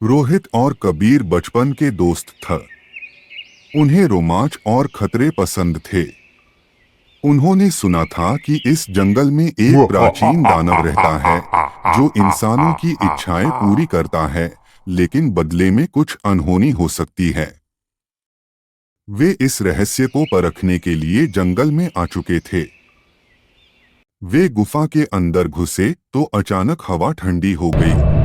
रोहित और कबीर बचपन के दोस्त थे। उन्हें रोमांच और खतरे पसंद थे। उन्होंने सुना था कि इस जंगल में एक प्राचीन दानव रहता है जो इंसानों की इच्छाएं पूरी करता है, लेकिन बदले में कुछ अनहोनी हो सकती है। वे इस रहस्य को परखने के लिए जंगल में आ चुके थे। वे गुफा के अंदर घुसे तो अचानक हवा ठंडी हो गई।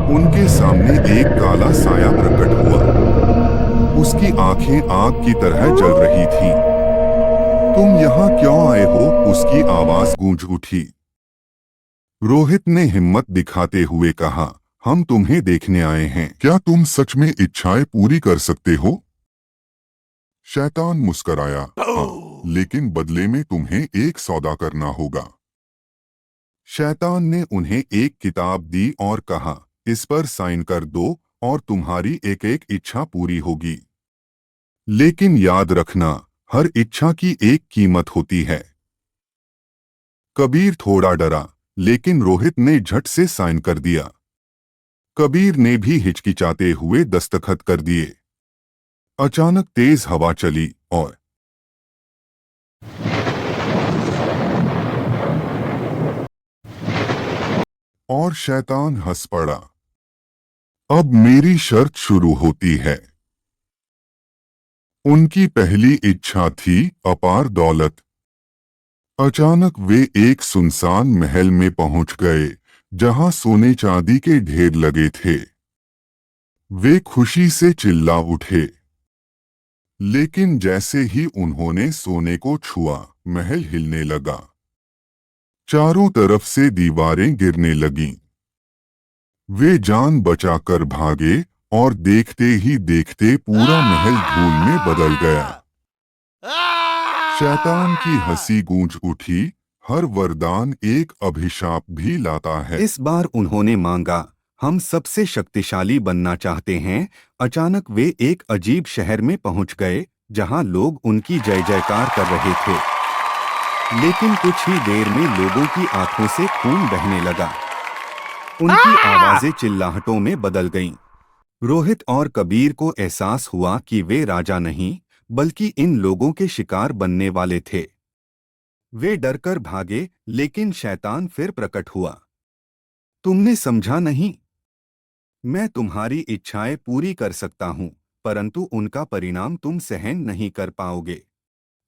उनके सामने एक काला साया प्रकट हुआ। उसकी आंखें आग की तरह जल रही थीं। तुम यहाँ क्यों आए हो? उसकी आवाज गूंज उठी। रोहित ने हिम्मत दिखाते हुए कहा, हम तुम्हें देखने आए हैं। क्या तुम सच में इच्छाएं पूरी कर सकते हो? शैतान मुस्कराया, हाँ, लेकिन बदले में तुम्हें एक सौदा करना होगा। शैतान ने उन्हें एक किताब दी और कहा, इस पर साइन कर दो और तुम्हारी एक एक इच्छा पूरी होगी। लेकिन याद रखना, हर इच्छा की एक कीमत होती है। कबीर थोड़ा डरा, लेकिन रोहित ने झट से साइन कर दिया। कबीर ने भी हिचकिचाते हुए दस्तखत कर दिए। अचानक तेज हवा चली और शैतान हंस पड़ा। अब मेरी शर्त शुरू होती है। उनकी पहली इच्छा थी अपार दौलत। अचानक वे एक सुनसान महल में पहुंच गए, जहां सोने चांदी के ढेर लगे थे। वे खुशी से चिल्ला उठे। लेकिन जैसे ही उन्होंने सोने को छुआ, महल हिलने लगा। चारों तरफ से दीवारें गिरने लगीं। वे जान बचाकर भागे और देखते ही देखते पूरा महल धूल में बदल गया। शैतान की हंसी गूंज उठी। हर वरदान एक अभिशाप भी लाता है। इस बार उन्होंने मांगा, हम सबसे शक्तिशाली बनना चाहते हैं। अचानक वे एक अजीब शहर में पहुंच गए, जहां लोग उनकी जय जयकार कर रहे थे। लेकिन कुछ ही देर में लोगों की आंखों से खून बहने लगा। उनकी आवाजें चिल्लाहटों में बदल गईं। रोहित और कबीर को एहसास हुआ कि वे राजा नहीं, बल्कि इन लोगों के शिकार बनने वाले थे। वे डरकर भागे, लेकिन शैतान फिर प्रकट हुआ। तुमने समझा नहीं? मैं तुम्हारी इच्छाएं पूरी कर सकता हूं, परंतु उनका परिणाम तुम सहन नहीं कर पाओगे।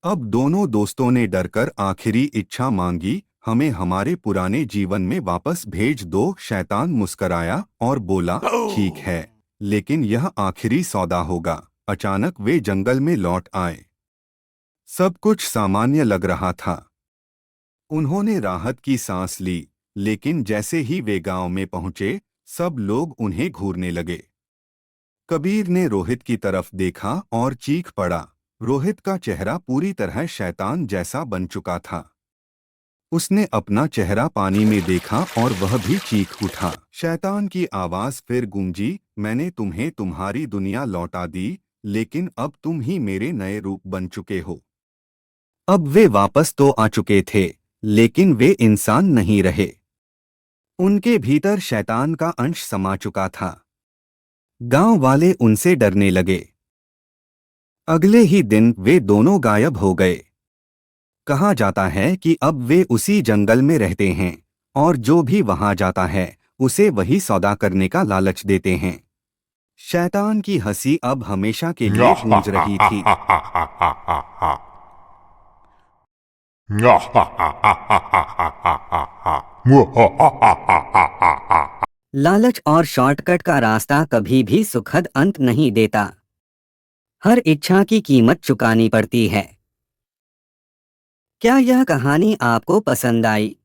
अब दोनों दोस्तों ने डरकर आखिरी इच्छा मांगी, हमें हमारे पुराने जीवन में वापस भेज दो। शैतान मुस्कराया और बोला, ठीक है, लेकिन यह आखिरी सौदा होगा। अचानक वे जंगल में लौट आए। सब कुछ सामान्य लग रहा था। उन्होंने राहत की सांस ली, लेकिन जैसे ही वे गांव में पहुंचे, सब लोग उन्हें घूरने लगे। कबीर ने रोहित की तरफ देखा और चीख पड़ा। रोहित का चेहरा पूरी तरह शैतान जैसा बन चुका था। उसने अपना चेहरा पानी में देखा और वह भी चीख उठा। शैतान की आवाज फिर गूंजी, मैंने तुम्हें तुम्हारी दुनिया लौटा दी, लेकिन अब तुम ही मेरे नए रूप बन चुके हो। अब वे वापस तो आ चुके थे, लेकिन वे इंसान नहीं रहे। उनके भीतर शैतान का अंश समा चुका था। गांव वाले उनसे डरने लगे। अगले ही दिन वे दोनों गायब हो गए। कहा जाता है कि अब वे उसी जंगल में रहते हैं, और जो भी वहां जाता है उसे वही सौदा करने का लालच देते हैं। शैतान की हंसी अब हमेशा के लिए गूंज रही थी। लालच और शॉर्टकट का रास्ता कभी भी सुखद अंत नहीं देता। हर इच्छा की कीमत चुकानी पड़ती है। क्या यह कहानी आपको पसंद आई?